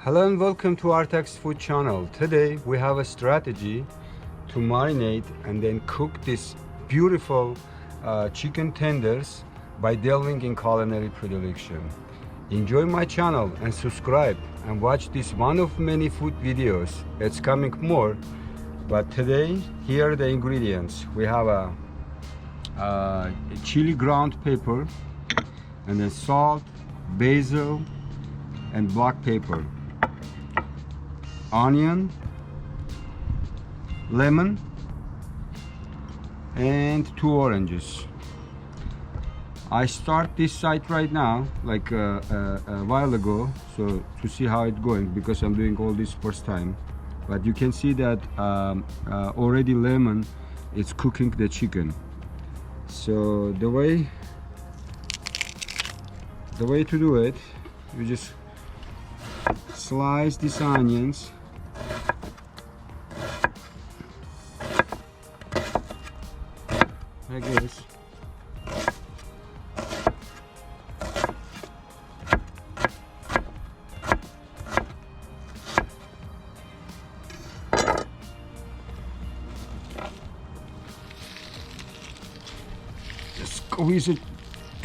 Hello and welcome to Artax Food Channel. Today we have a strategy to marinate and then cook this beautiful chicken tenders by delving in culinary predilection. Enjoy my channel and subscribe and watch this one of many food videos. It's coming more, but today here are the ingredients. We have a chili ground pepper and then salt, basil and black pepper, onion, lemon and 2 oranges. I start this site right now like a while ago, so to see how it's going, because I'm doing all this first time. But you can see that already lemon is cooking the chicken. So the way to do it, you just slice these onions like this. Just squeeze the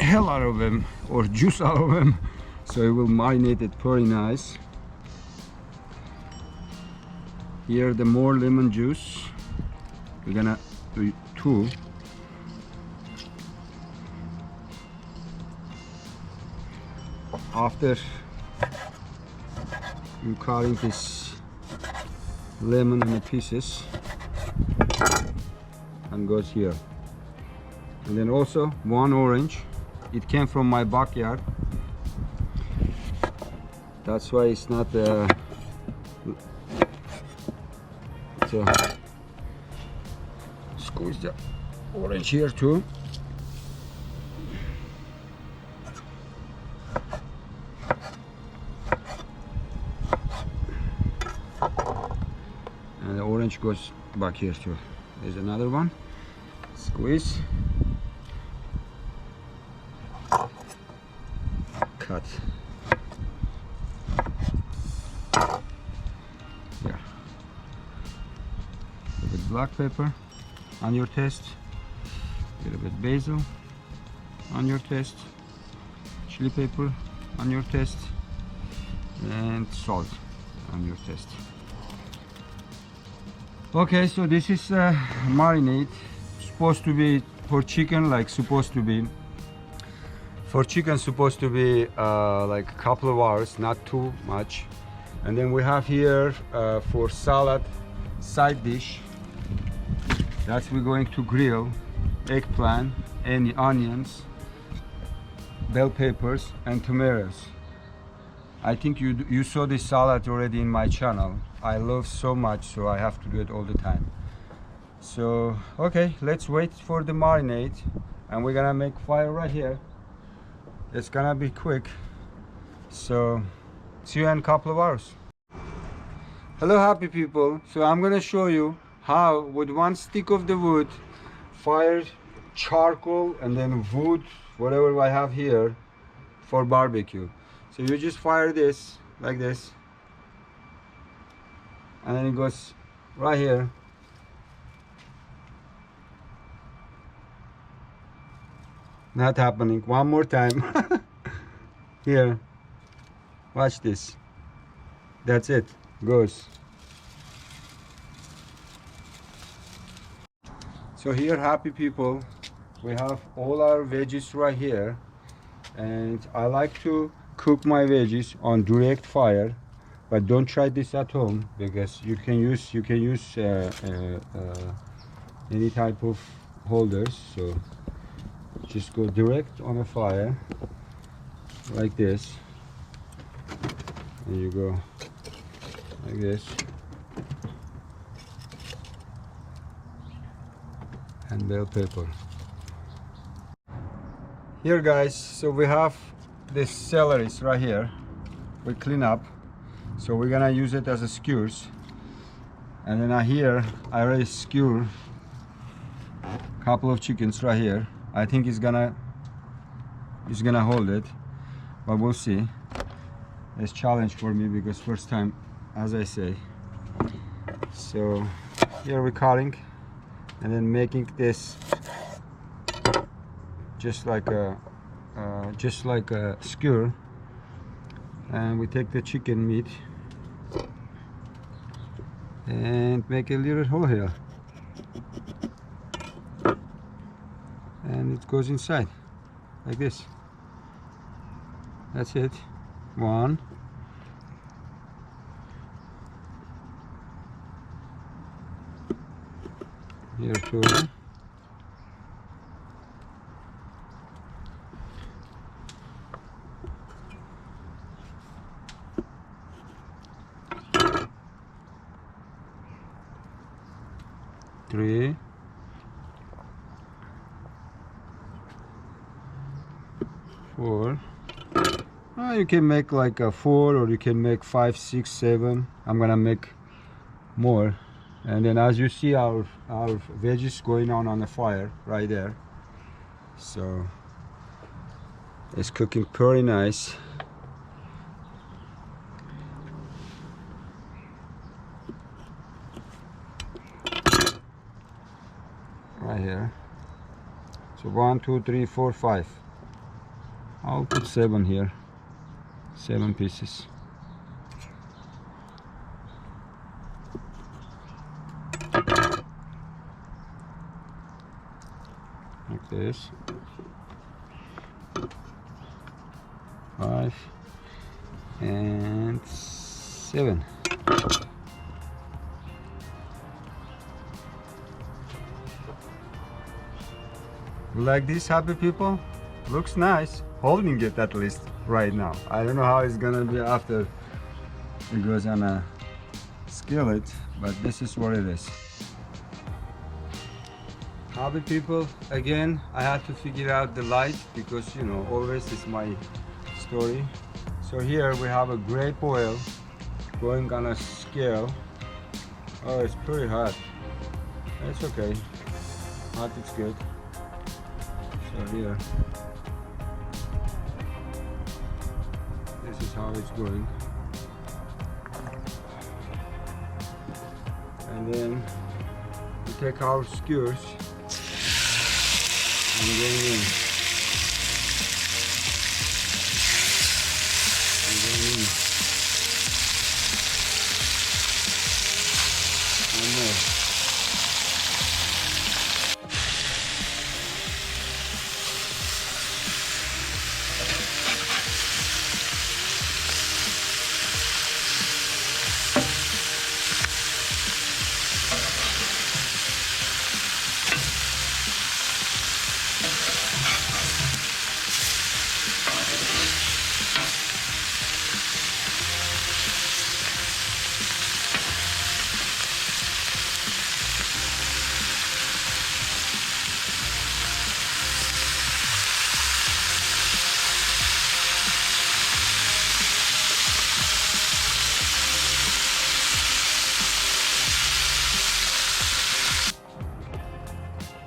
hell out of them, or juice out of them, so it will marinate it very nice. Here the more lemon juice, we're gonna do 2. After you cutting this lemon in pieces, and goes here. And then also 1 orange. It came from my backyard, that's why it's not so squeeze the orange here too. And the orange goes back here too. There's another one. Squeeze. Cut. Yeah. A bit black pepper on your taste. A little bit basil on your taste. Chili pepper on your taste. And salt on your taste. Okay, so this is marinade. Supposed to be for chicken, like supposed to be. For chicken, supposed to be like a couple of hours, not too much. And then we have here for salad side dish. That's we're going to grill eggplant, and onions, bell peppers, and tomatoes. I think you saw this salad already in my channel. I love so much, so I have to do it all the time. So okay, let's wait for the marinade, and we're gonna make fire right here. It's gonna be quick, so see you in a couple of hours. Hello happy people. So I'm gonna show you how with 1 stick of the wood, fire charcoal and then wood, whatever I have here for barbecue. So you just fire this like this, and then it goes right here. Not happening. One more time. Here, watch this. That's it. Goes. So here, happy people, we have all our veggies right here, and I like to cook my veggies on direct fire, but don't try this at home, because you can use any type of holders. So just go direct on a fire like this, and you go like this, and bell pepper. Here guys, so we have this celery right here. We clean up, so we're gonna use it as a skewers. And then here I already skewer a couple of chickens right here. I think it's gonna hold it, but we'll see. it's challenge for me because first time, as I say. So here we're cutting and then making this just like a skewer, and we take the chicken meat and make a little hole here, and it goes inside like this. That's it. One, here two, three, four. You can make like a 4, or you can make 5, 6, 7. I'm gonna make more. And then as you see, our veggies going on the fire right there. So it's cooking pretty nice. Right here. So 1, 2, 3, 4, 5. I'll put 7 here. 7 pieces. Like this. 5 and 7. You like this, happy people? Looks nice. Holding it at least right now. I don't know how it's gonna be after it goes on a skillet, but this is what it is. Happy people, again, I had to figure out the light because, you know, always is my story. So here we have a grape oil going on a scale. Oh, it's pretty hot. It's okay. Hot is good. So here, this is how it's going. And then we take our skewers and going in. And going in. One more.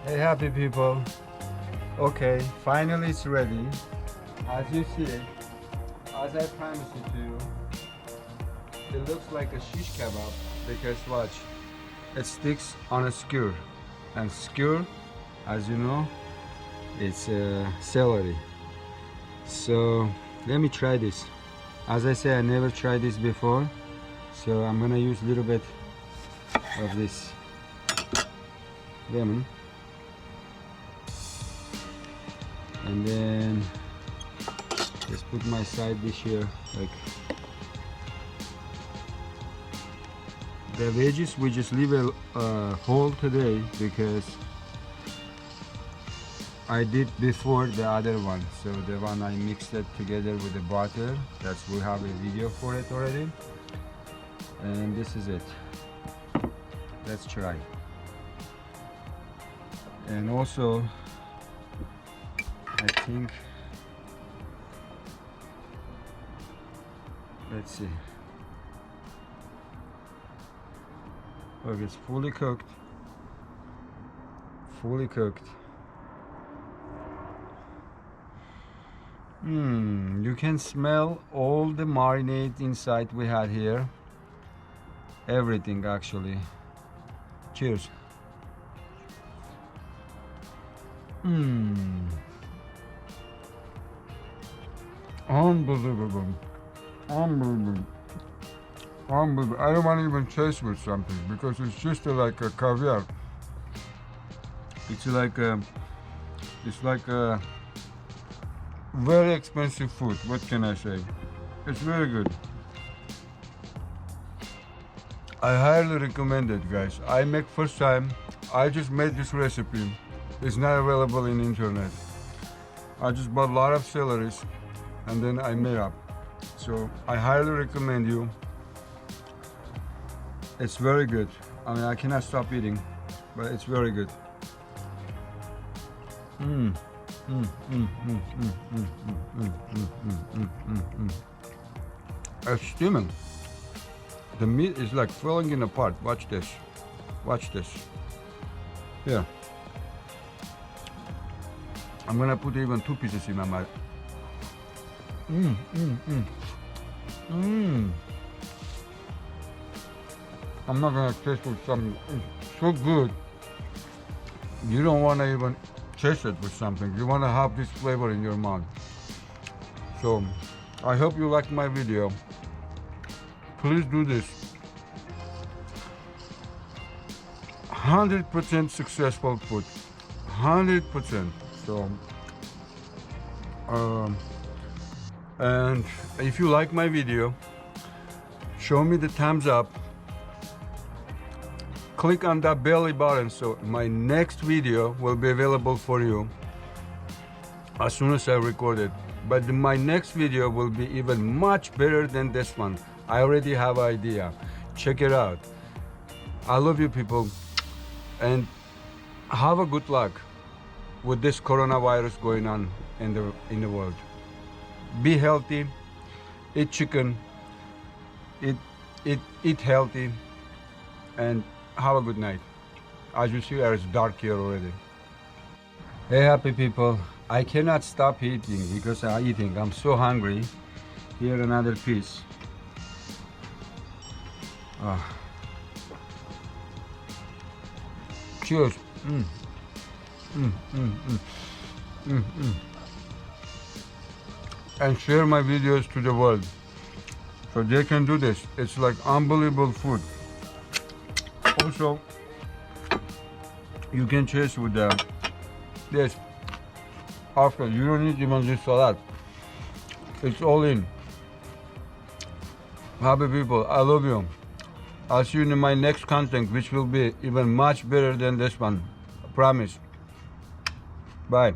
Hey happy people, okay, finally it's ready. As you see it, as I promised it to you, it looks like a shish kebab because watch, it sticks on a skewer, and skewer, as you know, it's celery. So let me try this. As I say, I never tried this before, so I'm gonna use a little bit of this lemon. And then just put my side dish here, like the veggies we just leave it whole today because I did before the other one. So the one I mixed it together with the butter, that's we have a video for it already. And this is it. Let's try. And also I think, let's see. Look, it's fully cooked. Fully cooked. You can smell all the marinade inside we had here. Everything actually. Cheers. Unbelievable. Unbelievable. Unbelievable. I don't want to even taste with something because it's just like a caviar. It's like a very expensive food. What can I say? It's very good. I highly recommend it, guys. I make first time. I just made this recipe. It's not available in internet. I just bought a lot of celeries and then I made up. So I highly recommend you. It's very good. I mean, I cannot stop eating, but it's very good. It's steaming. The meat is like falling apart. Watch this. Watch this. Here. I'm gonna put even 2 pieces in my mouth. I'm not gonna taste with something. It's so good. You don't wanna even taste it with something. You wanna have this flavor in your mouth. So, I hope you liked my video. Please do this. 100% successful food. 100%. So, and if you like my video, show me the thumbs up. Click on that belly button so my next video will be available for you as soon as I record it. But my next video will be even much better than this one. I already have an idea. Check it out. I love you people and have a good luck with this coronavirus going on in the world. Be healthy, eat chicken, eat healthy, and have a good night. As you see, it's dark here already. Hey happy people, I cannot stop eating because I'm so hungry. Here another piece. Cheers. And share my videos to the world so they can do this. It's like unbelievable food. Also, you can chase with this. After, you don't need even this salad. It's all in. Happy people, I love you. I'll see you in my next content, which will be even much better than this one. I promise. Bye.